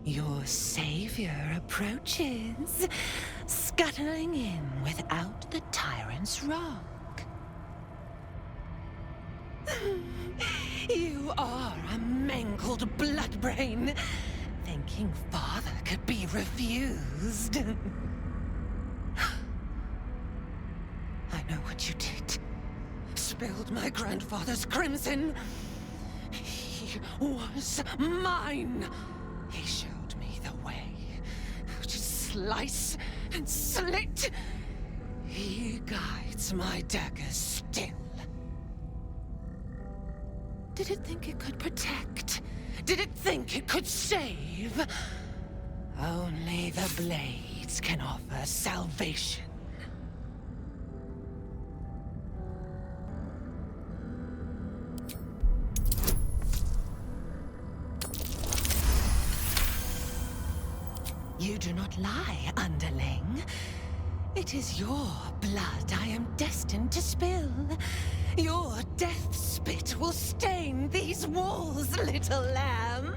Your savior approaches, scuttling in without the tyrant's rock. You are a mangled bloodbrain, thinking father could be refused. I know what you did. Spilled my grandfather's crimson. He was mine. He showed me the way to slice and slit. He guides my daggers still. Did it think it could protect? Did it think it could save? Only the blades can offer salvation. You do not lie, underling. It is your blood I am destined to spill. Your death spit will stain these walls, little lamb.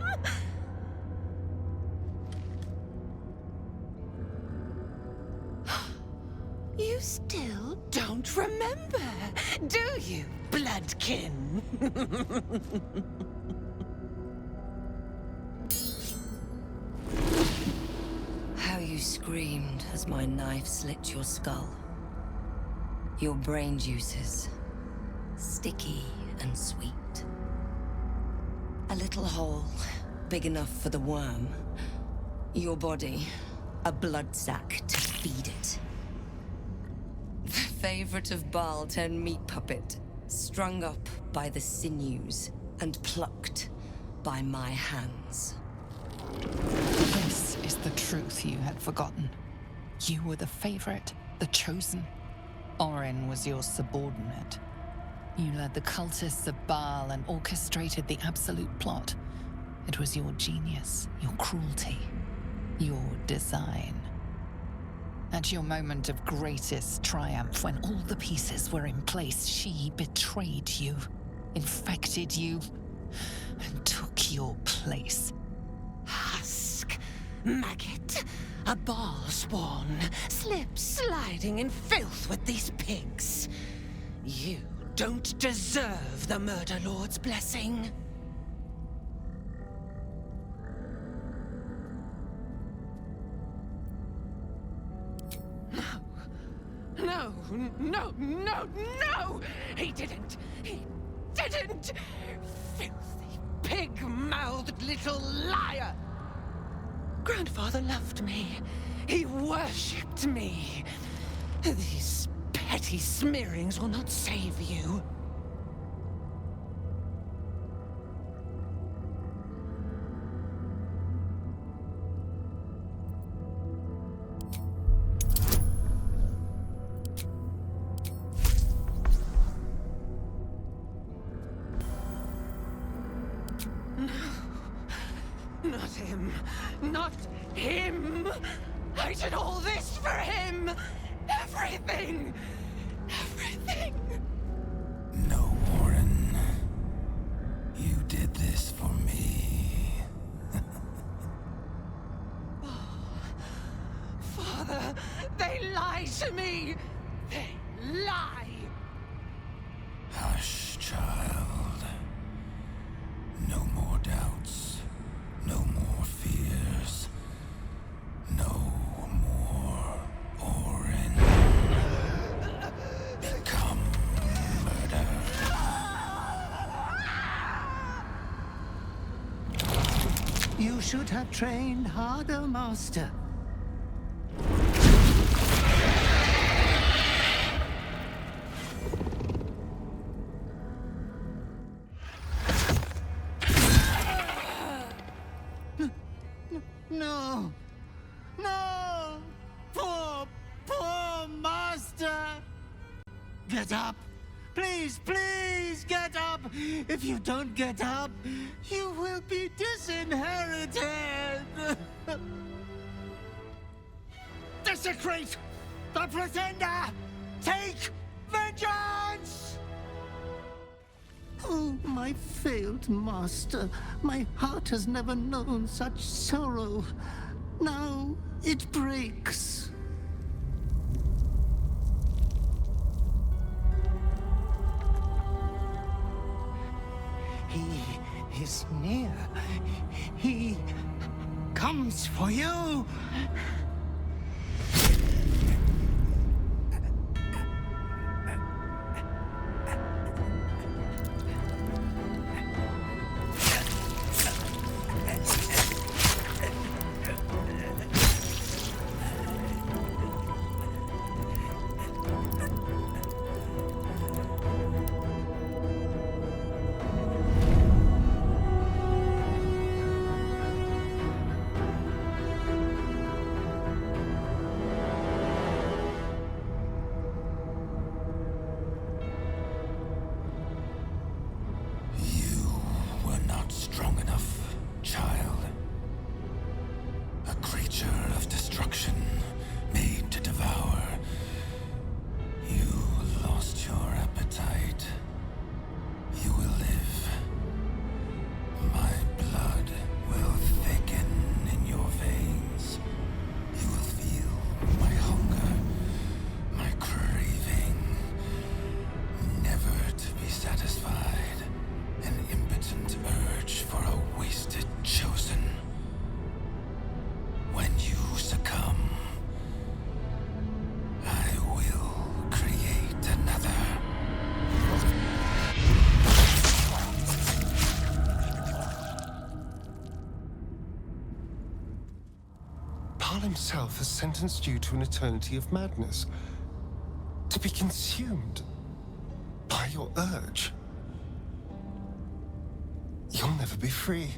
You still don't remember, do you, bloodkin? How you screamed as my knife slit your skull. Your brain juices, sticky and sweet. A little hole, big enough for the worm. Your body, a blood sack to feed it. The favorite of Baal turned meat puppet, strung up by the sinews and plucked by my hands. This is the truth you had forgotten. You were the favorite, the chosen. Orin was your subordinate. You led the cultists of Baal and orchestrated the absolute plot. It was your genius, your cruelty, your design. At your moment of greatest triumph, when all the pieces were in place, she betrayed you, infected you, and took your place. Husk, maggot, a ball spawn, sliding in filth with these pigs. You don't deserve the Murder Lord's blessing. No! He didn't! Filthy, pig-mouthed little liar! Grandfather loved me. He worshipped me. These petty smearings will not save you. Not him! I did all this for him! Everything! No, Orin. You did this for me. Oh, Father, they lie to me! They lie! Hush, child. No more doubts. No more fears. No more Orin. Become murder. You should have trained harder, Master. No! No! Poor Master! Get up! Please, get up! If you don't get up, you will be disinherited! Desecrate the Pretender! Take vengeance! Oh, my failed master. My heart has never known such sorrow. Now it breaks. He is near. He comes for you. Himself has sentenced you to an eternity of madness, to be consumed by your urge. You'll never be free,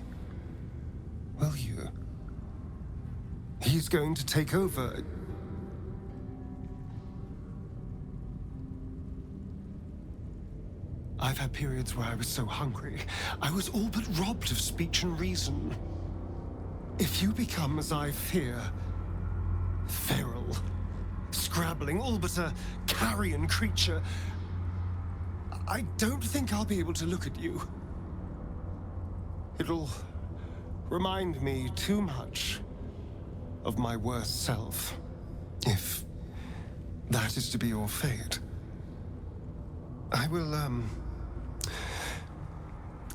will you? He's going to take over. I've had periods where I was so hungry, I was all but robbed of speech and reason. If you become as I fear, feral, scrabbling, all but a carrion creature, I don't think I'll be able to look at you. It'll remind me too much of my worst self, if that is to be your fate. I will,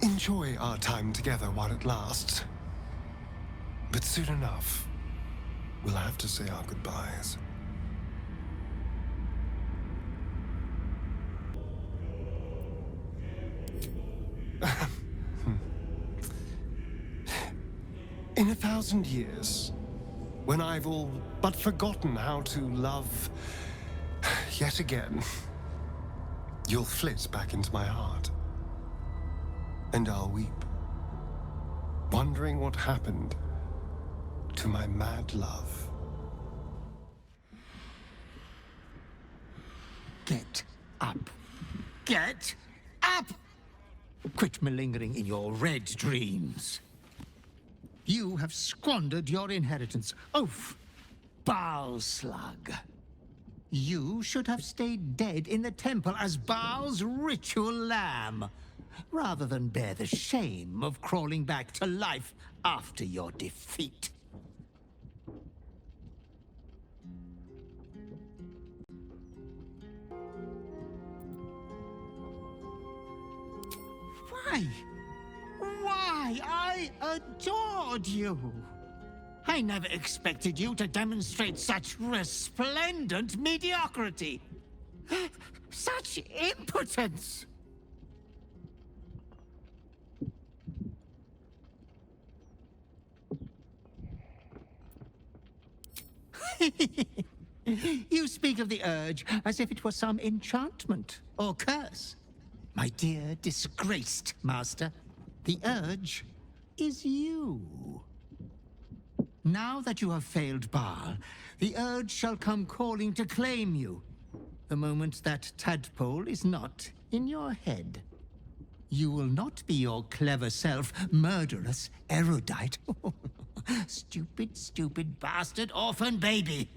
enjoy our time together while it lasts. But soon enough, we'll have to say our goodbyes. In 1,000 years, when I've all but forgotten how to love yet again, you'll flit back into my heart. And I'll weep, wondering what happened to my mad love. Get up. Get up! Quit malingering in your red dreams. You have squandered your inheritance. Oaf! Baal slug. You should have stayed dead in the temple as Baal's ritual lamb, rather than bear the shame of crawling back to life after your defeat. Why? Why? I adored you. I never expected you to demonstrate such resplendent mediocrity. Such impotence. You speak of the urge as if it were some enchantment or curse. My dear disgraced master, the urge is you. Now that you have failed Baal, the urge shall come calling to claim you, the moment that tadpole is not in your head. You will not be your clever self, murderous, erudite. Stupid, stupid bastard orphan baby.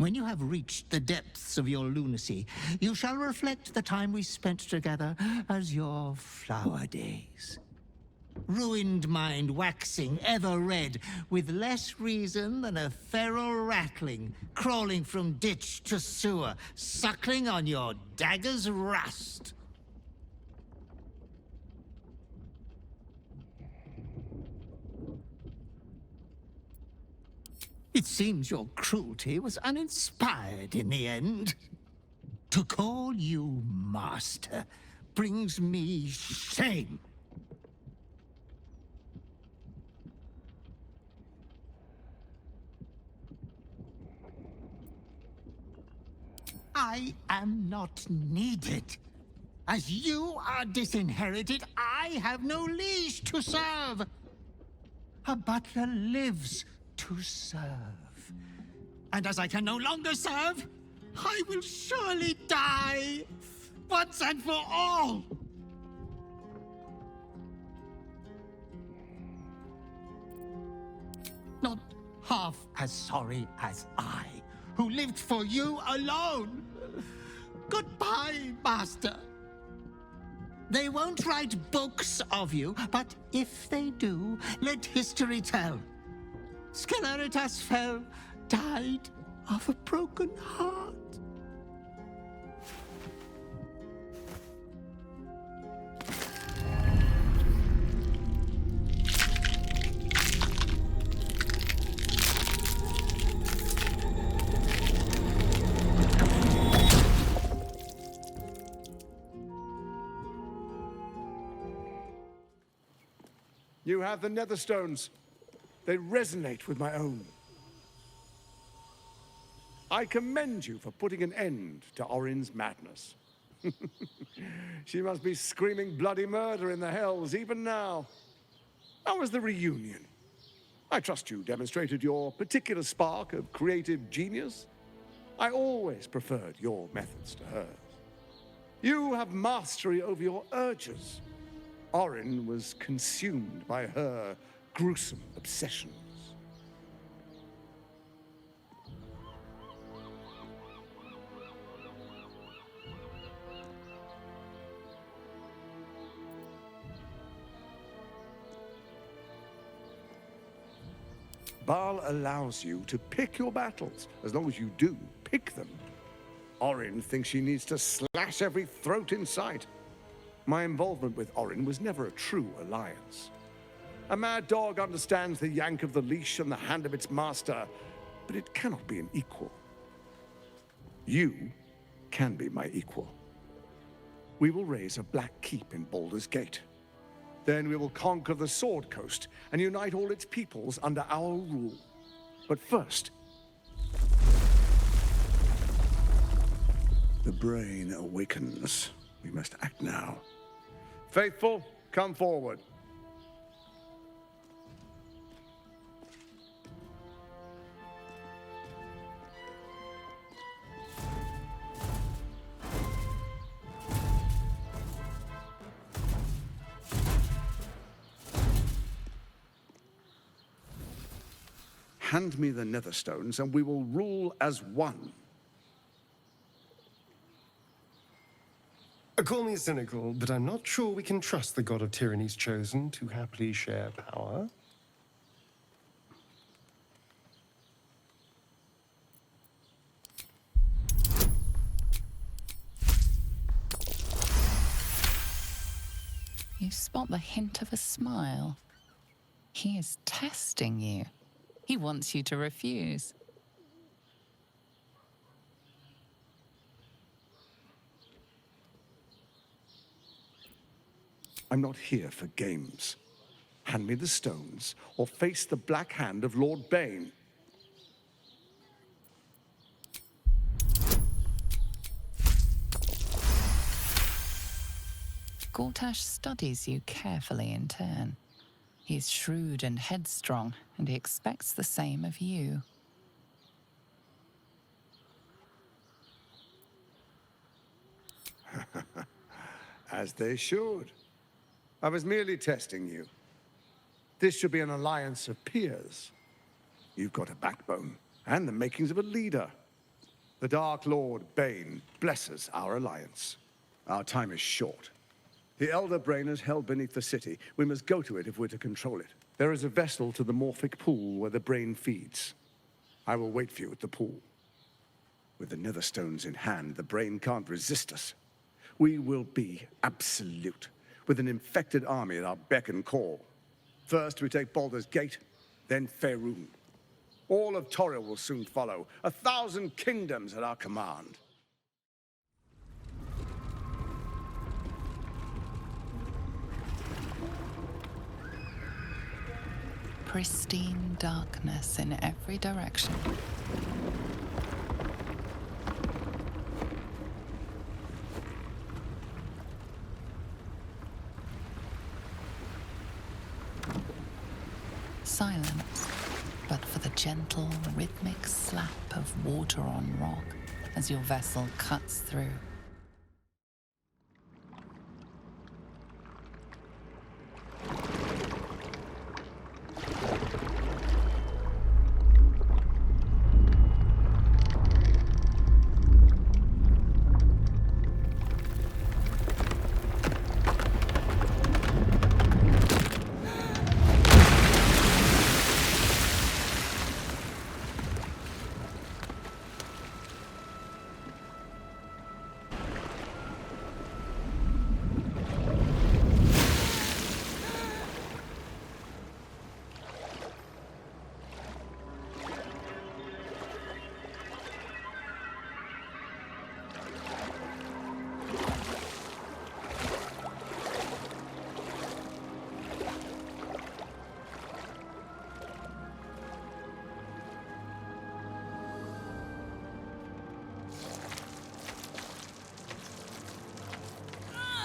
When you have reached the depths of your lunacy, you shall reflect the time we spent together as your flower days. Ruined mind waxing ever red, with less reason than a feral ratling, crawling from ditch to sewer, suckling on your dagger's rust. It seems your cruelty was uninspired in the end. To call you master brings me shame. I am not needed. As you are disinherited, I have no liege to serve. A butler lives to serve. And as I can no longer serve, I will surely die, once and for all. Not half as sorry as I, who lived for you alone. Goodbye, Master. They won't write books of you, but if they do, let history tell. Sceleritas fell, died of a broken heart. You have the Netherstones. They resonate with my own. I commend you for putting an end to Orin's madness. She must be screaming bloody murder in the hells even now. How was the reunion? I trust you demonstrated your particular spark of creative genius. I always preferred your methods to hers. You have mastery over your urges. Orin was consumed by her gruesome obsessions. Baal allows you to pick your battles, as long as you do pick them. Orin thinks she needs to slash every throat in sight. My involvement with Orin was never a true alliance. A mad dog understands the yank of the leash and the hand of its master, but it cannot be an equal. You can be my equal. We will raise a black keep in Baldur's Gate. Then we will conquer the Sword Coast and unite all its peoples under our rule. But first, the brain awakens. We must act now. Faithful, come forward. Hand me the Netherstones, and we will rule as one. Call me cynical, but I'm not sure we can trust the god of tyranny's chosen to happily share power. You spot the hint of a smile. He is testing you. He wants you to refuse. I'm not here for games. Hand me the stones, or face the black hand of Lord Bane. Gortash studies you carefully in turn. He's shrewd and headstrong, and he expects the same of you. As they should. I was merely testing you. This should be an alliance of peers. You've got a backbone, and the makings of a leader. The Dark Lord Bane blesses our alliance. Our time is short. The Elder Brain is held beneath the city. We must go to it if we're to control it. There is a vessel to the morphic pool where the brain feeds. I will wait for you at the pool. With the Netherstones in hand, the brain can't resist us. We will be absolute, with an infected army at our beck and call. First we take Baldur's Gate, then Faerun. All of Toril will soon follow. 1,000 kingdoms at our command. Pristine darkness in every direction. Silence, but for the gentle, rhythmic slap of water on rock as your vessel cuts through.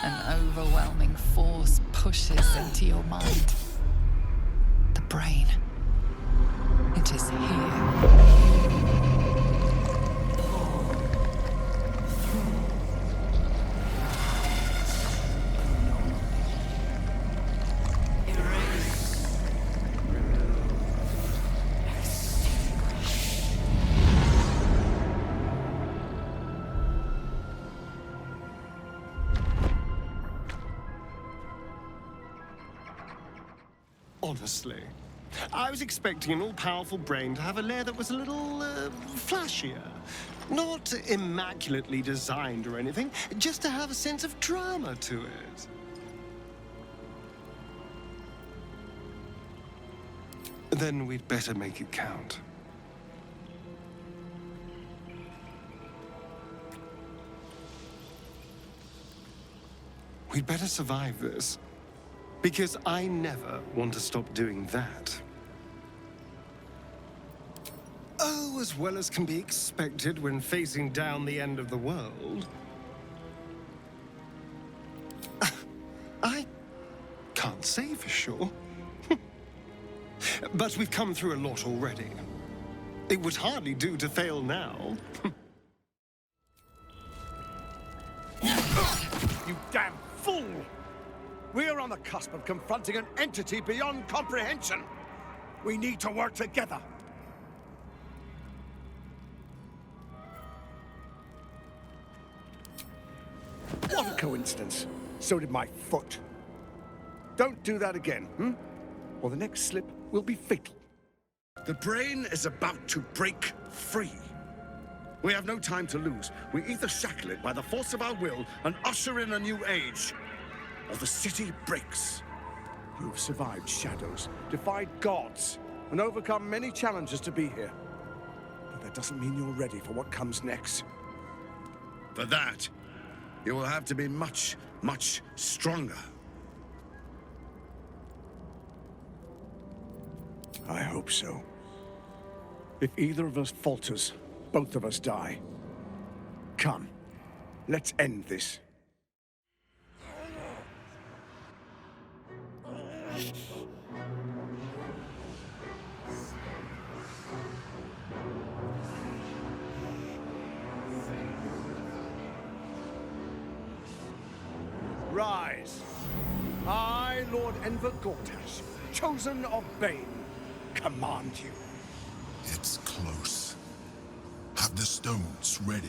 An overwhelming force pushes into your mind. The brain. It is here. Honestly, I was expecting an all-powerful brain to have a lair that was a little, flashier. Not immaculately designed or anything, just to have a sense of drama to it. Then we'd better make it count. We'd better survive this. Because I never want to stop doing that. Oh, as well as can be expected when facing down the end of the world. I can't say for sure. But we've come through a lot already. It would hardly do to fail now. You damn fool! We are on the cusp of confronting an entity beyond comprehension. We need to work together. What a coincidence. So did my foot. Don't do that again, or the next slip will be fatal. The brain is about to break free. We have no time to lose. We either shackle it by the force of our will and usher in a new age, or the city breaks. You've survived shadows, defied gods, and overcome many challenges to be here. But that doesn't mean you're ready for what comes next. For that, you will have to be much, much stronger. I hope so. If either of us falters, both of us die. Come, let's end this. Rise. I, Lord Enver Gortash, chosen of Bane, command you. It's close. Have the stones ready.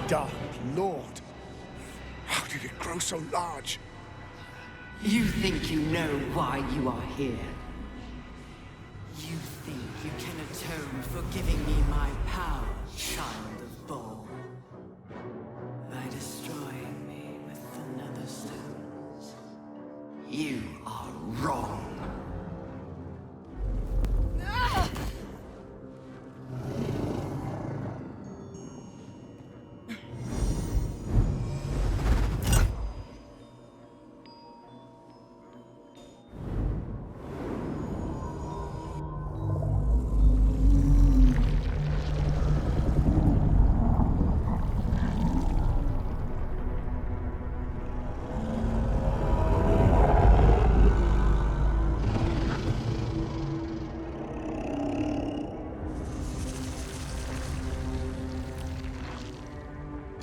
Dark Lord. How did it grow so large? You think you know why you are here? You think you can atone for giving me my power, child of Baal? By destroying me with the nether stones? You are wrong.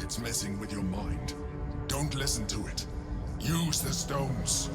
It's messing with your mind. Don't listen to it. Use the stones.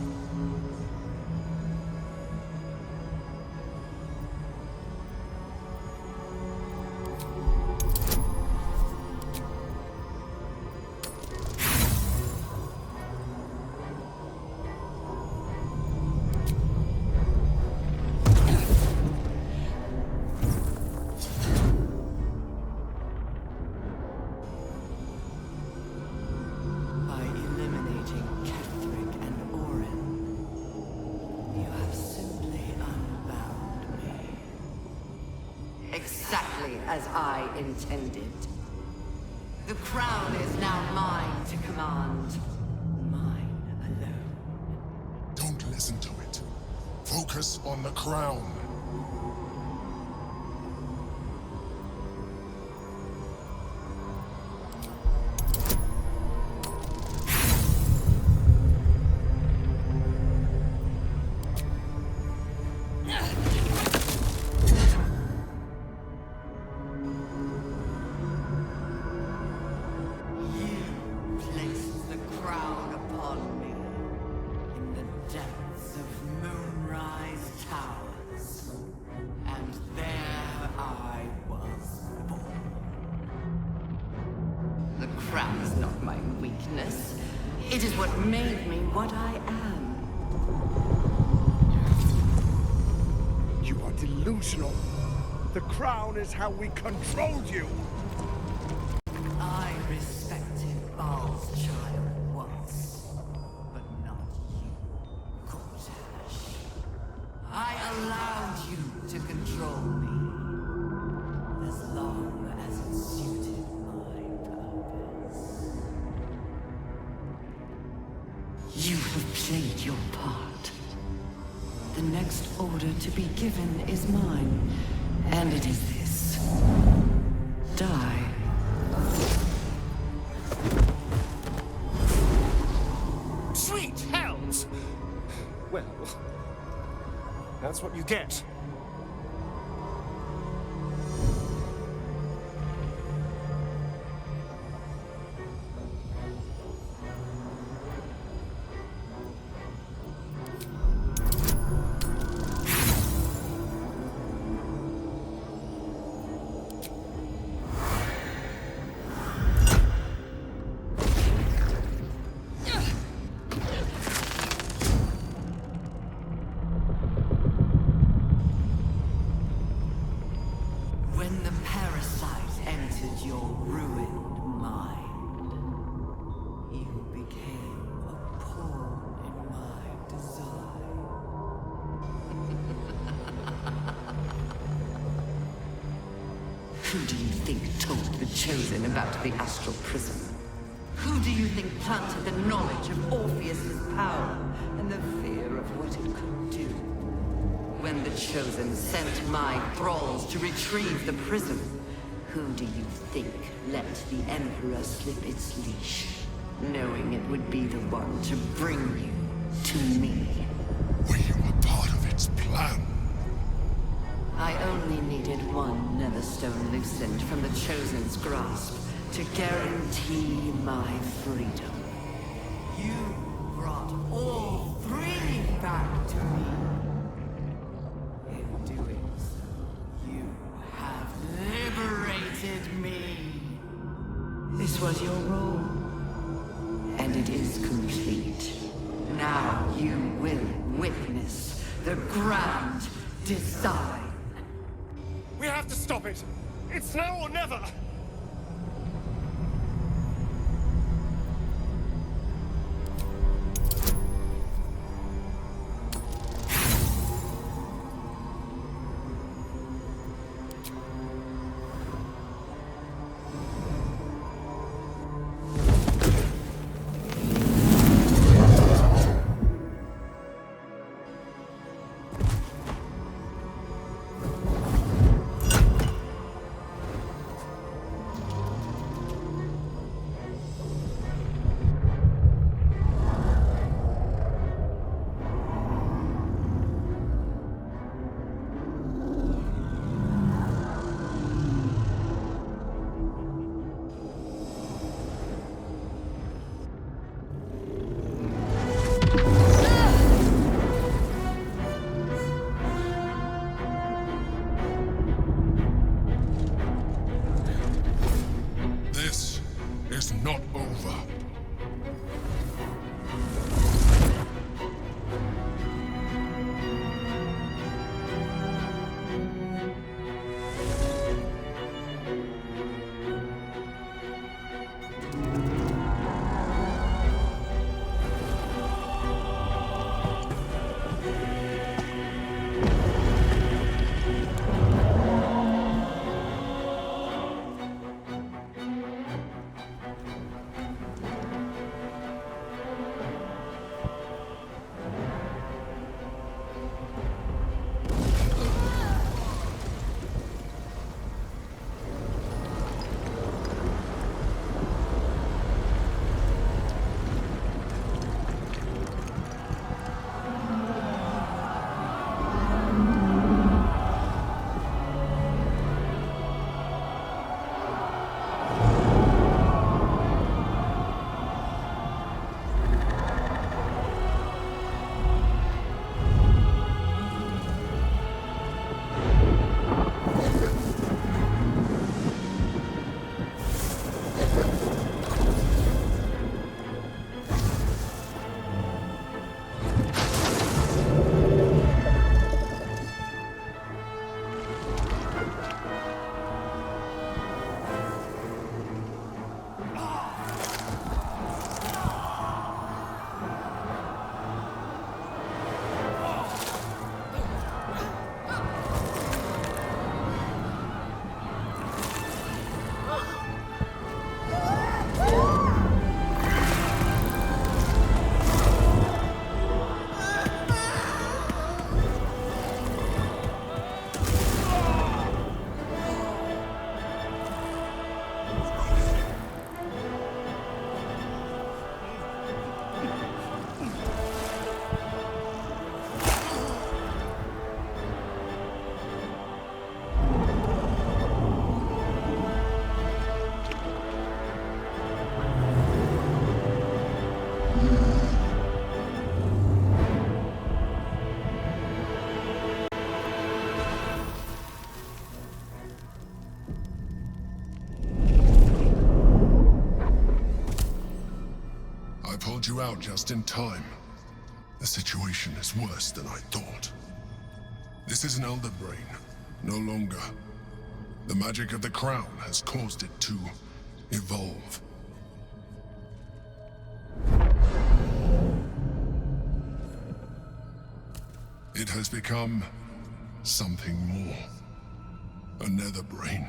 By eliminating Ketheric and Orin, you have simply unbound me. Exactly as I intended. The crown is now mine to command. Mine alone. Don't listen to it. Focus on the crown. Placed the crown upon me in the depths of Moonrise Towers, and there I was born. The crown is not my weakness. It is what made me what I am. You are delusional. The crown is how we controlled you. I respected Baal's child once, but not you, Cortesh. I allowed you to control me, as long as it suited my purpose. You have played your part. The next order to be given is mine, and it is this. Die. Sweet hells! Well, that's what you get. When the parasite entered your ruined mind, you became a pawn in my design. Who do you think told the Chosen about the Astral Prism? Who do you think planted the knowledge of Orpheus's power and the fear of what it could do? when the Chosen sent my thralls to retrieve the prism, who do you think let the Emperor slip its leash, knowing it would be the one to bring you to me? We were part of its plan. I only needed one Netherstone loosened from the Chosen's grasp to guarantee my freedom. You brought all three back to me. In doing so, you have liberated me. This was your role, and it is complete. Now you will witness the grand design. We have to stop it! It's now or never! It's not over. Pulled you out just in time. The situation is worse than I thought. This is an elder brain, no longer. The magic of the crown has caused it to evolve. It has become something more. A nether brain.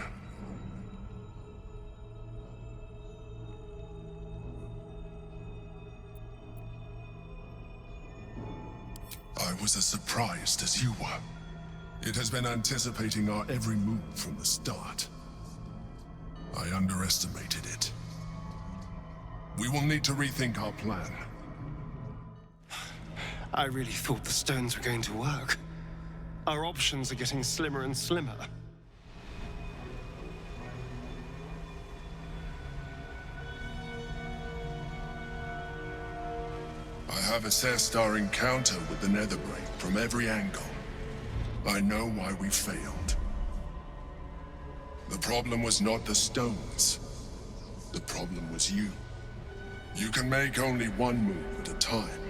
I was as surprised as you were. It has been anticipating our every move from the start. I underestimated it. We will need to rethink our plan. I really thought the stones were going to work. Our options are getting slimmer and slimmer. I have assessed our encounter with the Netherbrain from every angle. I know why we failed. The problem was not the stones. The problem was you. You can make only one move at a time,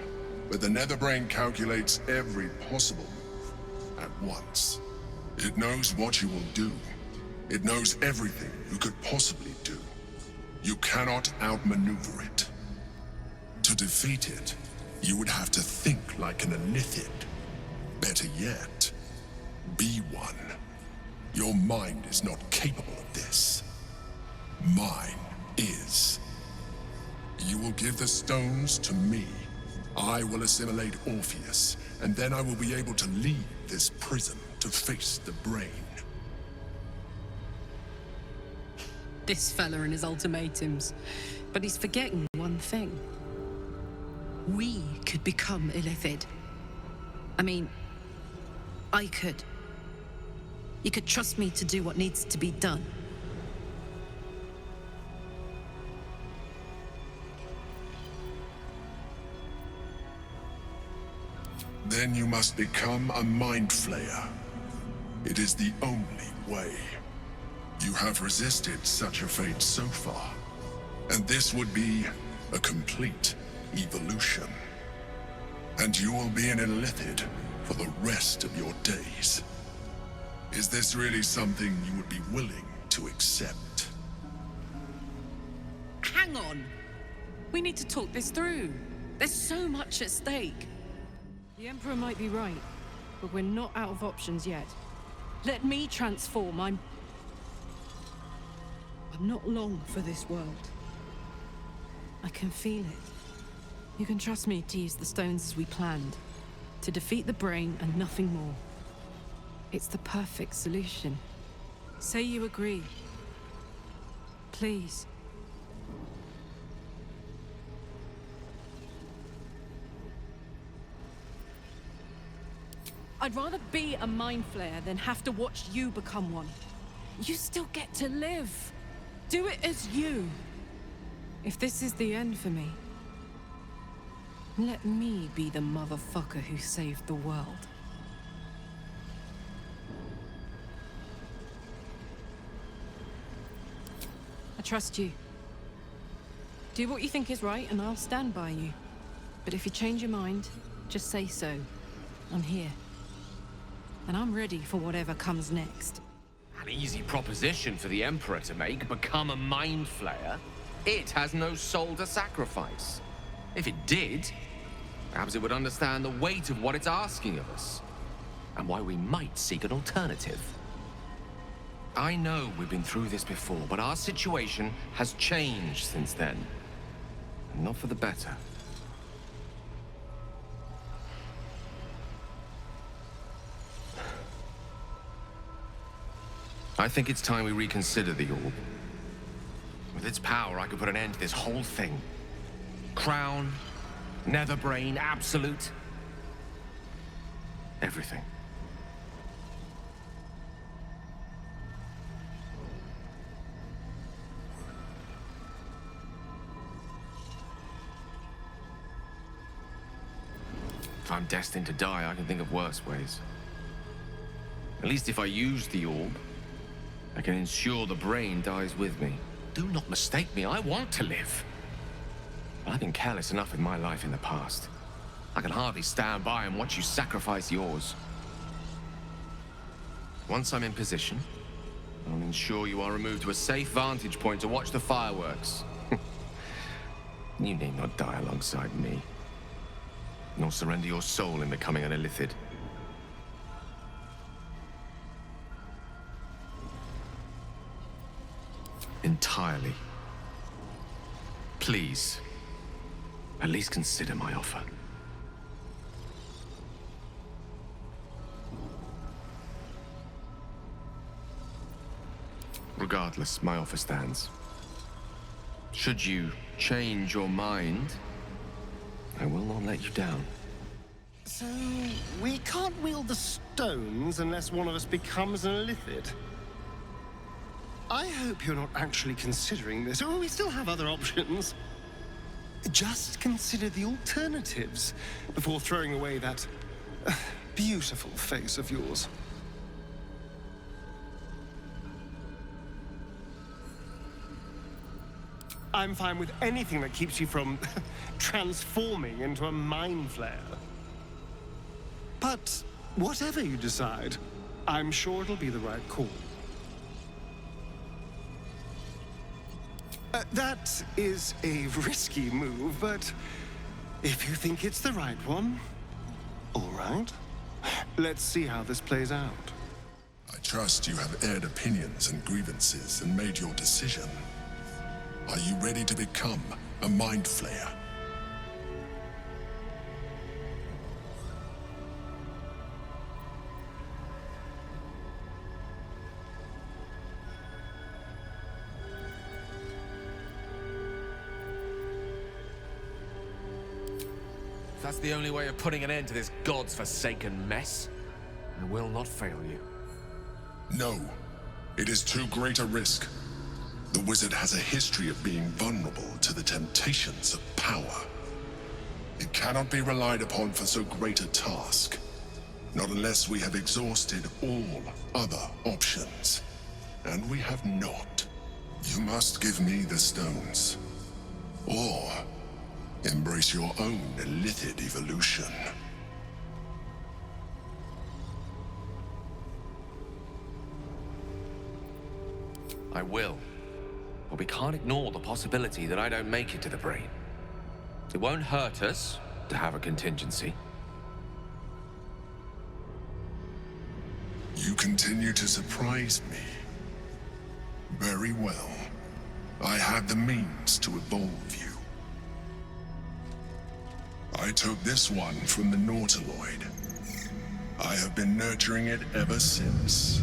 but the Netherbrain calculates every possible move at once. It knows what you will do. It knows everything you could possibly do. You cannot outmaneuver it. To defeat it, you would have to think like an Illithid. Better yet, be one. Your mind is not capable of this. Mine is. You will give the stones to me. I will assimilate Orpheus, and then I will be able to leave this prison to face the brain. This fella and his ultimatums. But he's forgetting one thing. We could become Illithid. I mean, I could. You could trust me to do what needs to be done. Then you must become a Mind Flayer. It is the only way. You have resisted such a fate so far, and this would be a complete evolution. And you will be an Illithid for the rest of your days. Is this really something you would be willing to accept? Hang on! We need to talk this through. There's so much at stake. The Emperor might be right, but we're not out of options yet. Let me transform. I'm not long for this world. I can feel it. You can trust me to use the stones as we planned. To defeat the brain and nothing more. It's the perfect solution. Say you agree. Please. I'd rather be a Mind Flayer than have to watch you become one. You still get to live. Do it as you. If this is the end for me, let me be the motherfucker who saved the world. I trust you. Do what you think is right and I'll stand by you. But if you change your mind, just say so. I'm here. And I'm ready for whatever comes next. An easy proposition for the Emperor to make, become a Mind Flayer. It has no soul to sacrifice. If it did, perhaps it would understand the weight of what it's asking of us, and why we might seek an alternative. I know we've been through this before, but our situation has changed since then. And not for the better. I think it's time we reconsider the orb. With its power, I could put an end to this whole thing. Crown, Netherbrain, Absolute. Everything. If I'm destined to die, I can think of worse ways. At least if I use the orb, I can ensure the brain dies with me. Do not mistake me, I want to live. But I've been careless enough in my life in the past. I can hardly stand by and watch you sacrifice yours. Once I'm in position, I'll ensure you are removed to a safe vantage point to watch the fireworks. You need not die alongside me, nor surrender your soul in becoming an Illithid. Entirely. Please, at least consider my offer. Regardless, my offer stands. Should you change your mind, I will not let you down. So, we can't wield the stones unless one of us becomes an illithid. I hope you're not actually considering this. Oh, we still have other options. Just consider the alternatives before throwing away that beautiful face of yours. I'm fine with anything that keeps you from transforming into a mind flayer. But whatever you decide, I'm sure it'll be the right call. That is a risky move, but if you think it's the right one, all right. Let's see how this plays out. I trust you have aired opinions and grievances and made your decision. Are you ready to become a mind flayer? If that's the only way of putting an end to this god's forsaken mess, I will not fail you. No. It is too great a risk. The wizard has a history of being vulnerable to the temptations of power. It cannot be relied upon for so great a task. Not unless we have exhausted all other options. And we have not. You must give me the stones. Or embrace your own illithid evolution. I will. But we can't ignore the possibility that I don't make it to the brain. It won't hurt us to have a contingency. You continue to surprise me. Very well. I have the means to evolve you. I took this one from the Nautiloid. I have been nurturing it ever since.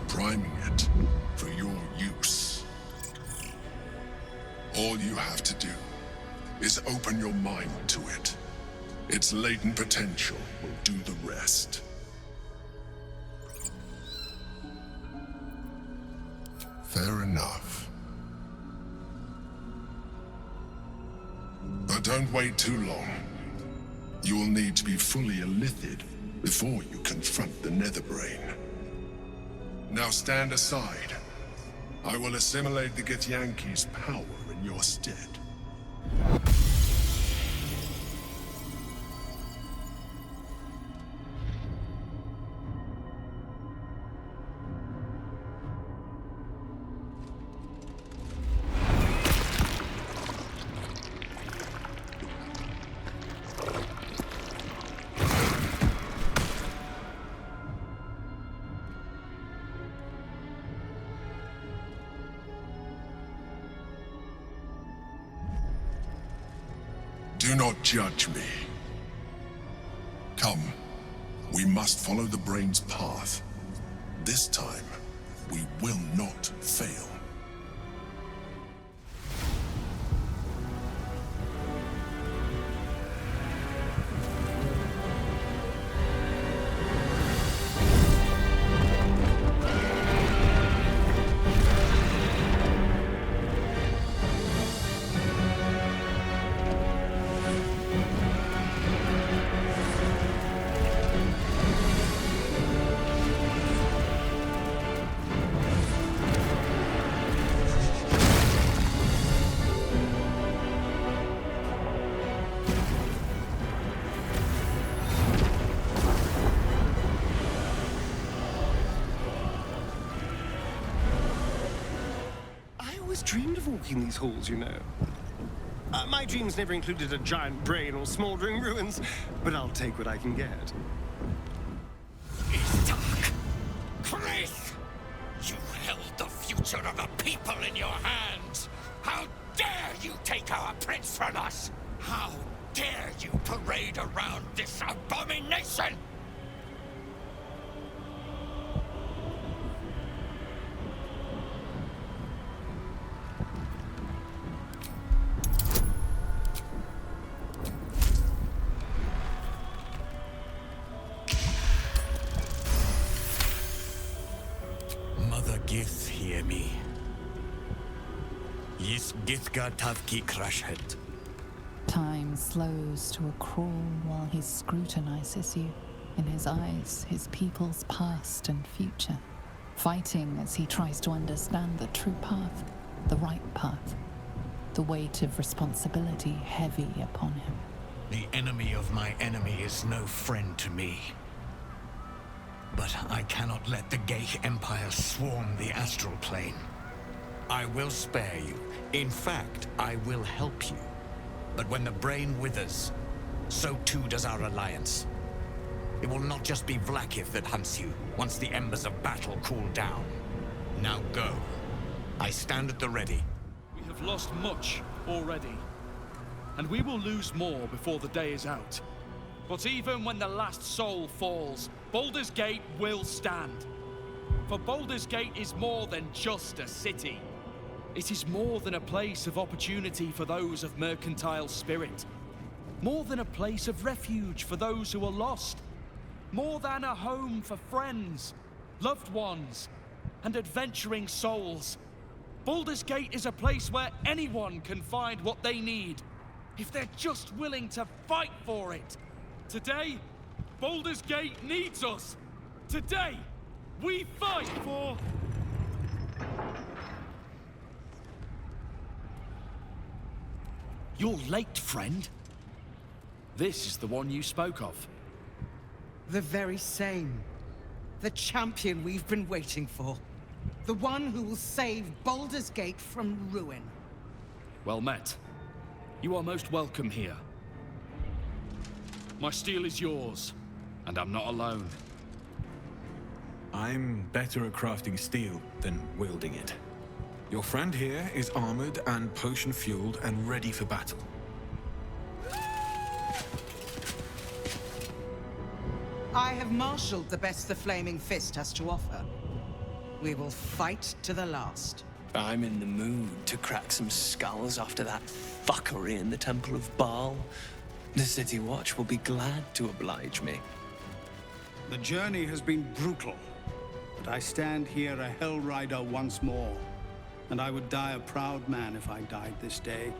Priming it for your use. All you have to do is open your mind to it. Its latent potential will do the rest. Fair enough. But don't wait too long. You will need to be fully illithid before you confront the Netherbrain. Now stand aside. I will assimilate the Githyanki's power in your stead. Do not judge me. Come, we must follow the brain's path. This time, we will not fail. Dreamed of walking these halls, you know. My dreams never included a giant brain or smoldering ruins, but I'll take what I can get. It's dark. Chris! You held the future of the people in your hands! How dare you take our prince from us! How dare you parade around this abomination! Githyanki Crashhead. Time slows to a crawl while he scrutinizes you. In his eyes, his people's past and future. Fighting as he tries to understand the true path, the right path. The weight of responsibility heavy upon him. The enemy of my enemy is no friend to me. But I cannot let the Gale Empire swarm the astral plane. I will spare you. In fact, I will help you. But when the brain withers, so too does our alliance. It will not just be Vlaakith that hunts you once the embers of battle cool down. Now go. I stand at the ready. We have lost much already, and we will lose more before the day is out. But even when the last soul falls, Baldur's Gate will stand. For Baldur's Gate is more than just a city. It is more than a place of opportunity for those of mercantile spirit. More than a place of refuge for those who are lost. More than a home for friends, loved ones, and adventuring souls. Baldur's Gate is a place where anyone can find what they need, if they're just willing to fight for it. Today, Baldur's Gate needs us. Today, we fight for... You're late, friend. This is the one you spoke of. The very same. The champion we've been waiting for. The one who will save Baldur's Gate from ruin. Well met. You are most welcome here. My steel is yours, and I'm not alone. I'm better at crafting steel than wielding it. Your friend here is armored and potion-fueled and ready for battle. I have marshaled the best the Flaming Fist has to offer. We will fight to the last. I'm in the mood to crack some skulls after that fuckery in the Temple of Baal. The City Watch will be glad to oblige me. The journey has been brutal, but I stand here a Hell Rider once more. And I would die a proud man if I died this day.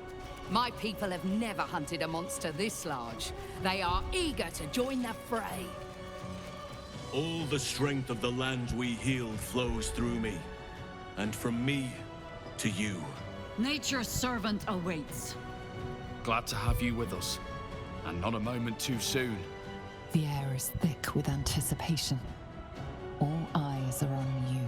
My people have never hunted a monster this large. They are eager to join the fray. All the strength of the lands we healed flows through me. And from me to you. Nature's servant awaits. Glad to have you with us. And not a moment too soon. The air is thick with anticipation. All eyes are on you.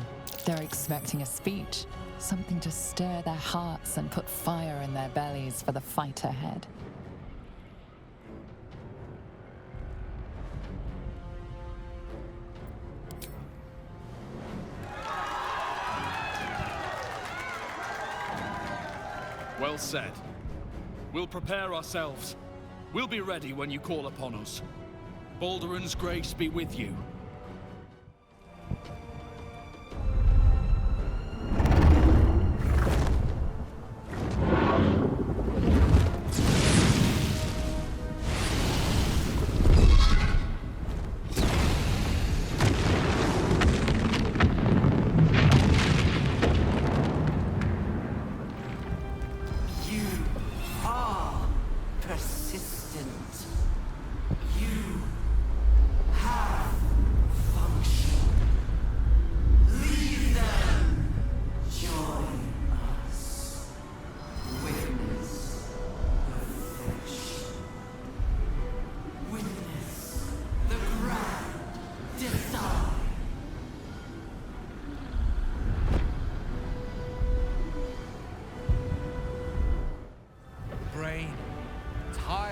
They're expecting a speech. Something to stir their hearts and put fire in their bellies for the fight ahead. Well said. We'll prepare ourselves. We'll be ready when you call upon us. Balduran's grace be with you.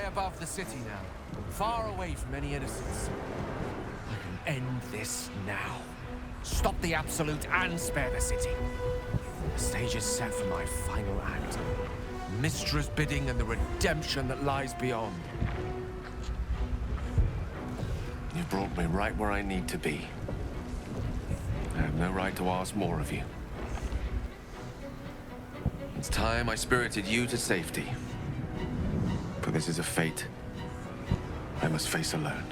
Above the city now, far away from any innocence. I can end this now. Stop the Absolute and spare the city. The stage is set for my final act. Mistra's bidding and the redemption that lies beyond. You brought me right where I need to be. I have no right to ask more of you. It's time I spirited you to safety. For this is a fate I must face alone.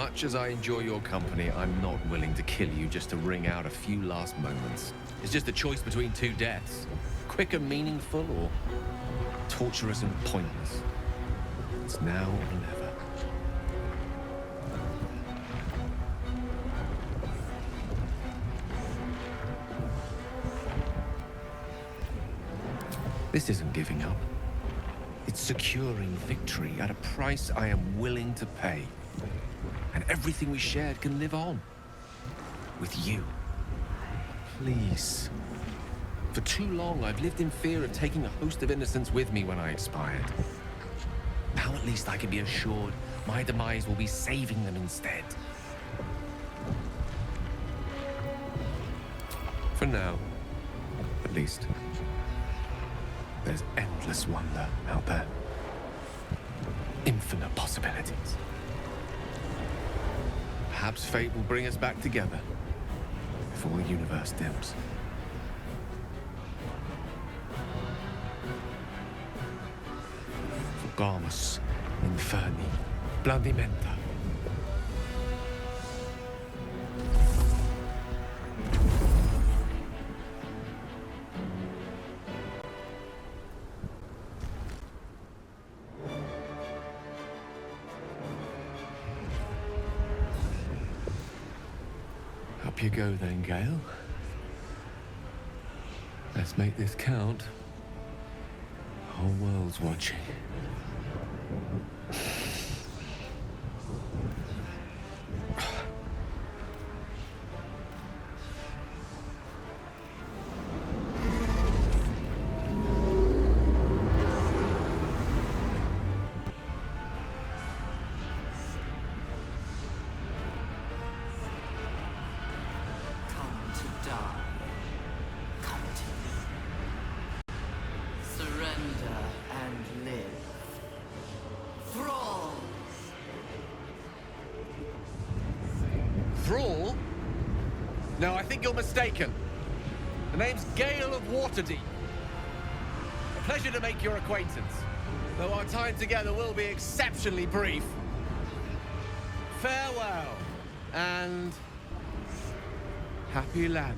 much as I enjoy your company, I'm not willing to kill you just to wring out a few last moments. It's just a choice between two deaths. Quick and meaningful, or torturous and pointless. It's now or never. This isn't giving up. It's securing victory at a price I am willing to pay. And everything we shared can live on. With you. Please. For too long, I've lived in fear of taking a host of innocents with me when I expired. Now at least I can be assured my demise will be saving them instead. For now, at least. There's endless wonder out there. Infinite possibilities. Perhaps fate will bring us back together before the universe dims. Fugamus Inferni Blandimenta. Up you go then, Gale. Let's make this count. The whole world's watching. Thrall? No, I think you're mistaken. The name's Gale of Waterdeep. A pleasure to make your acquaintance, though our time together will be exceptionally brief. Farewell, and happy land.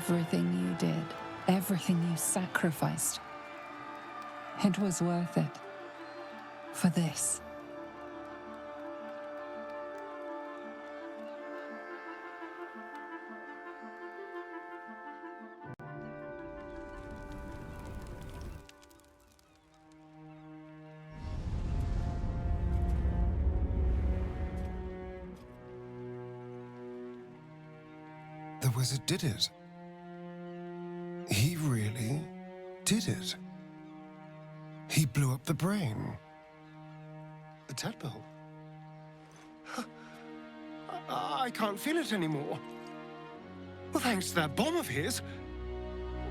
Everything you did, everything you sacrificed, it was worth it. For this. The wizard did it. He really did it. He blew up the brain. The tadpole. I can't feel it anymore. Well, thanks to that bomb of his,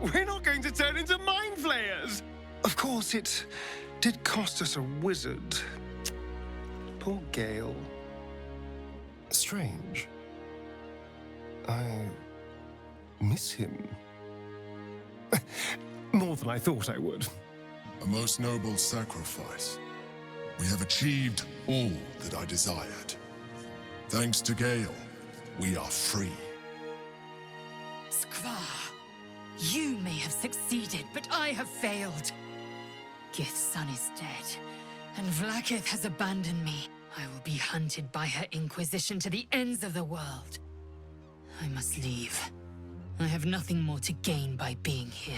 we're not going to turn into mind flayers. Of course, it did cost us a wizard. Poor Gale. Strange. I miss him. More than I thought I would. A most noble sacrifice. We have achieved all that I desired. Thanks to Gale, we are free. Skvar, you may have succeeded, but I have failed. Gith's son is dead, and Vlaakith has abandoned me. I will be hunted by her Inquisition to the ends of the world. I must leave. I have nothing more to gain by being here.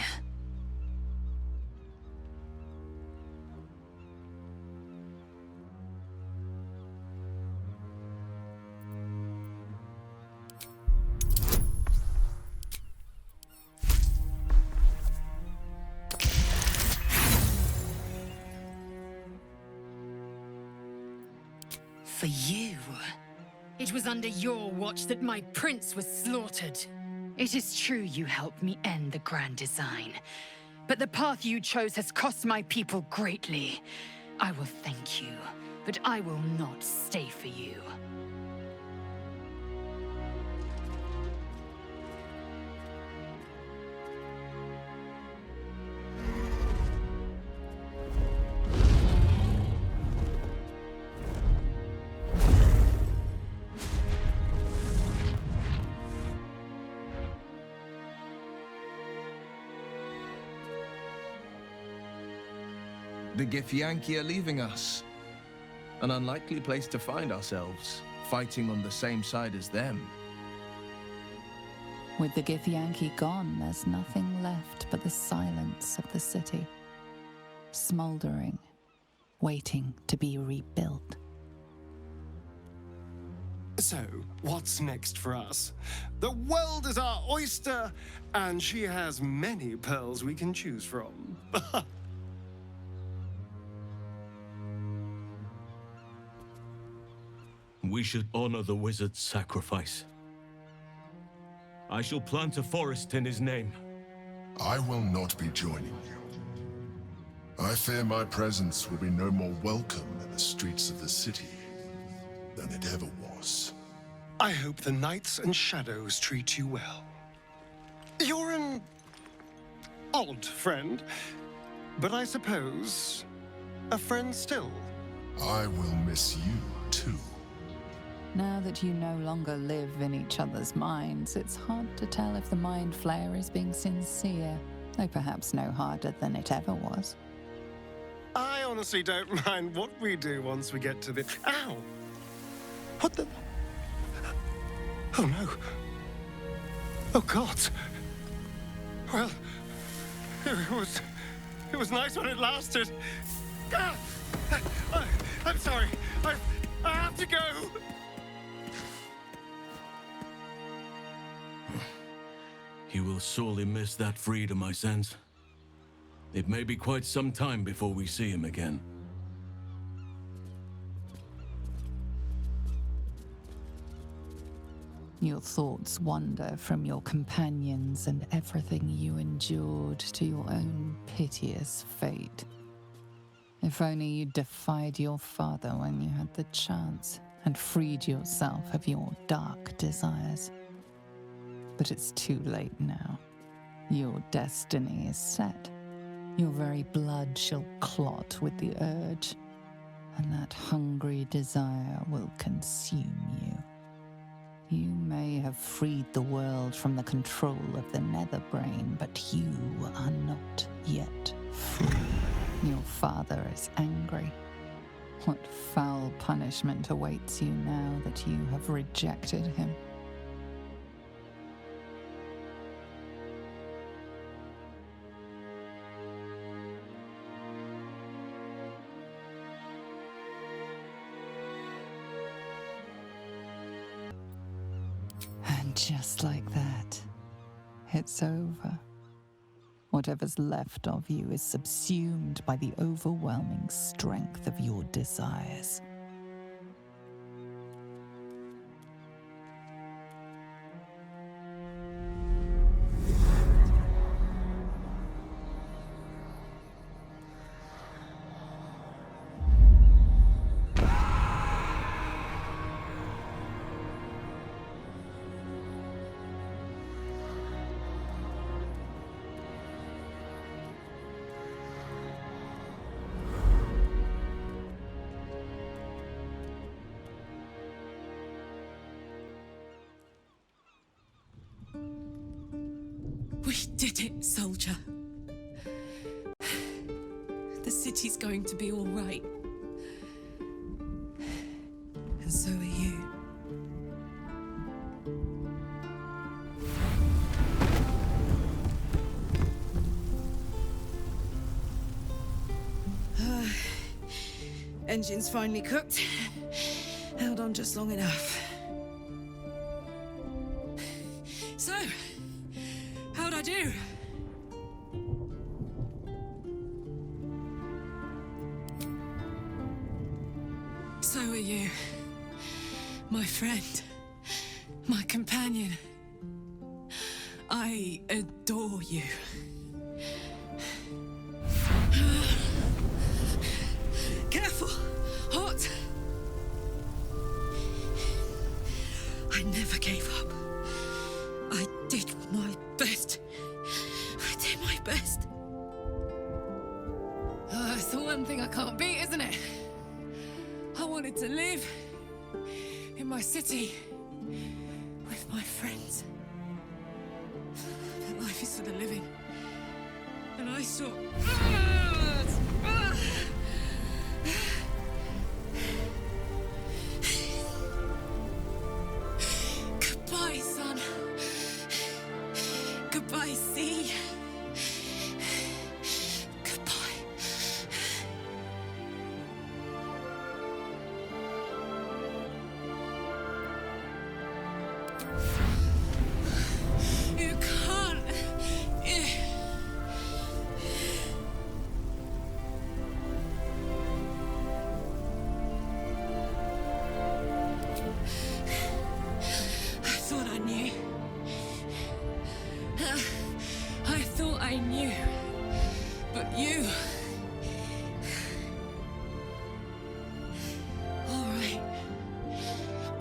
For you. It was under your watch that my prince was slaughtered. It is true you helped me end the Grand Design, but the path you chose has cost my people greatly. I will thank you, but I will not stay for you. The Githyanki are leaving us. An unlikely place to find ourselves, fighting on the same side as them. With the Githyanki gone, there's nothing left but the silence of the city. Smoldering, waiting to be rebuilt. So, what's next for us? The world is our oyster, and she has many pearls we can choose from. We should honor the wizard's sacrifice. I shall plant a forest in his name. I will not be joining you. I fear my presence will be no more welcome in the streets of the city than it ever was. I hope the Knights and Shadows treat you well. You're an odd friend, but I suppose a friend still. I will miss you too. Now that you no longer live in each other's minds, it's hard to tell if the Mind Flayer is being sincere, though perhaps no harder than it ever was. I honestly don't mind what we do once we get to the... Ow! What the... Oh no. Oh God. Well, it was nice when it lasted. Ah! I'm sorry. I have to go. You will sorely miss that freedom, I sense. It may be quite some time before we see him again. Your thoughts wander from your companions and everything you endured to your own piteous fate. If only you defied your father when you had the chance and freed yourself of your dark desires. But it's too late now. Your destiny is set. Your very blood shall clot with the urge, and that hungry desire will consume you. You may have freed the world from the control of the Nether Brain, but you are not yet free. Your father is angry. What foul punishment awaits you now that you have rejected him? And just like that, it's over. Whatever's left of you is subsumed by the overwhelming strength of your desires. We did it, soldier. The city's going to be all right. And so are you. Engine's finally cooked. Held on just long enough. So, how'd I do? So are you. My friend. My companion. I adore you. Careful! Hot! I never gave up. I did my best. I did my best. It's the one thing I can't beat, isn't it? I wanted to live in my city with my friends. But life is for the living. And I saw... Goodbye, son. Goodbye, sea. Goodbye. You can't. I thought I knew. I thought I knew. But you... All right.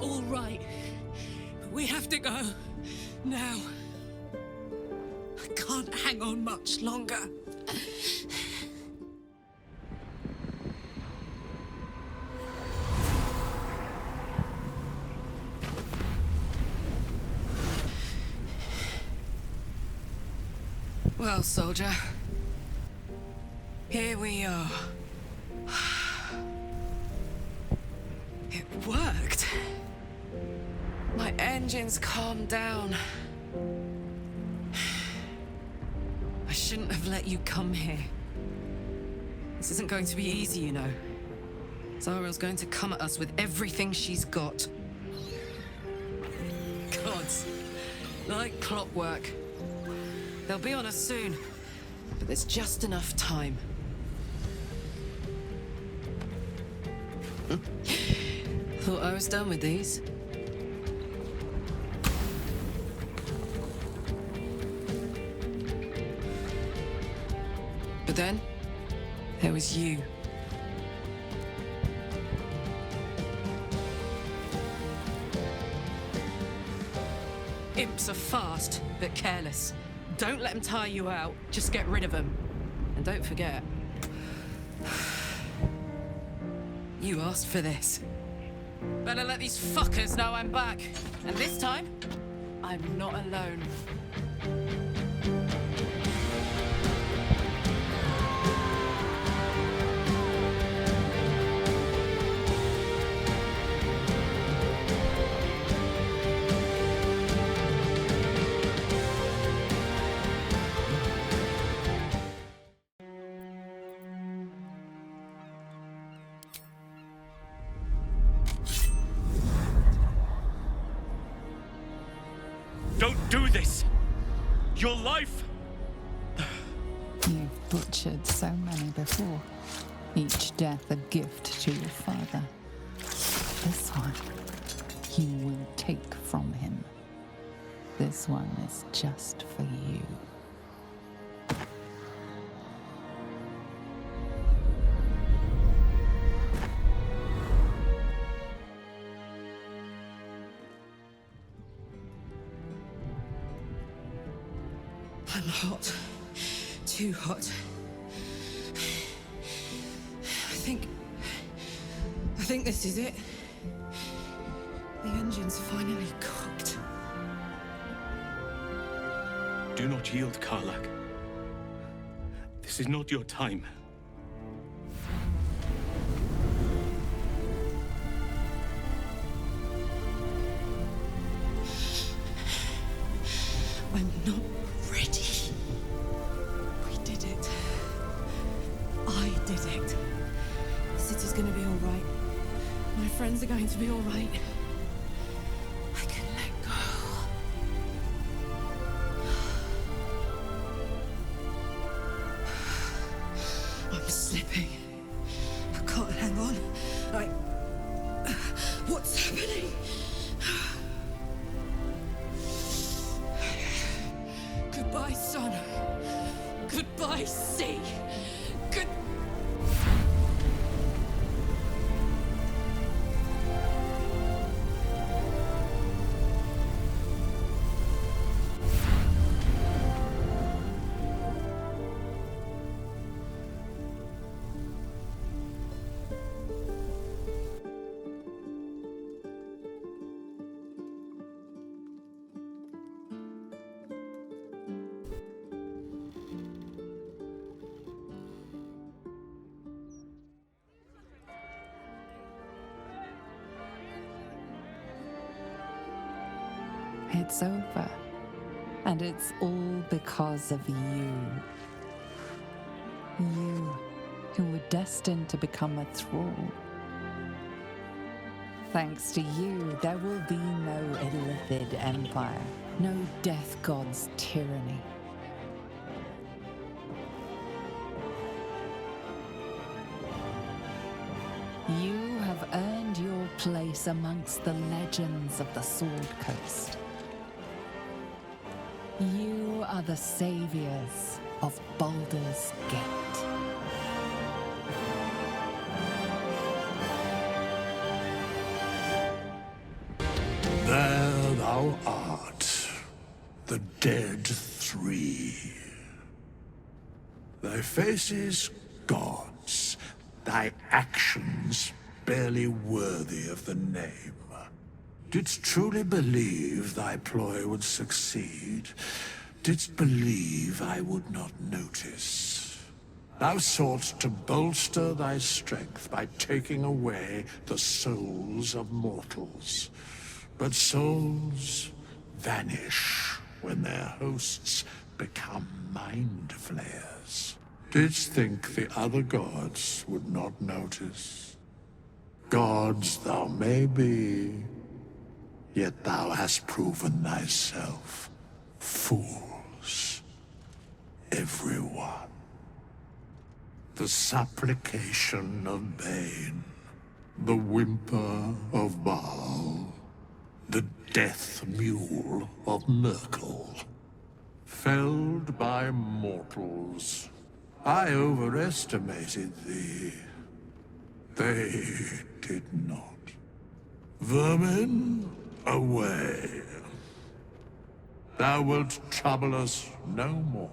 All right. But we have to go. Now. I can't hang on much longer. Well, soldier. Here we are. It worked. My engines calmed down. I shouldn't have let you come here. This isn't going to be easy, you know. Zariel's going to come at us with everything she's got. Gods. Like clockwork. They'll be on us soon, but there's just enough time. Thought I was done with these. But then, there was you. Imps are fast, but careless. Don't let them tire you out. Just get rid of them. And don't forget, you asked for this. Better let these fuckers know I'm back. And this time, I'm not alone. Don't do this! Your life! You've butchered so many before. Each death a gift to your father. This one, you will take from him. This one is just for you. I'm hot. Too hot. I think this is it. The engine's finally cooked. Do not yield, Karlak. This is not your time. I'm not ready. We did it. I did it. The city's gonna be all right. My friends are going to be all right. I can let go. I'm slipping. I can't hang on. What's happening? Goodbye, son. Goodbye, sea. Good. It's over. And it's all because of you. You, who were destined to become a thrall. Thanks to you, there will be no Illithid Empire, no Death God's tyranny. You have earned your place amongst the legends of the Sword Coast. You are the saviors of Baldur's Gate. There thou art, the dead three. Thy faces gods, thy actions barely worthy of the name. Didst truly believe thy ploy would succeed? Didst believe I would not notice? Thou soughtst to bolster thy strength by taking away the souls of mortals. But souls vanish when their hosts become mind flayers. Didst think the other gods would not notice? Gods thou may be, yet thou hast proven thyself fools, everyone. The supplication of Bane, the whimper of Baal, the death mule of Merkel. Felled by mortals, I overestimated thee. They did not. Vermin, away. Thou wilt trouble us no more.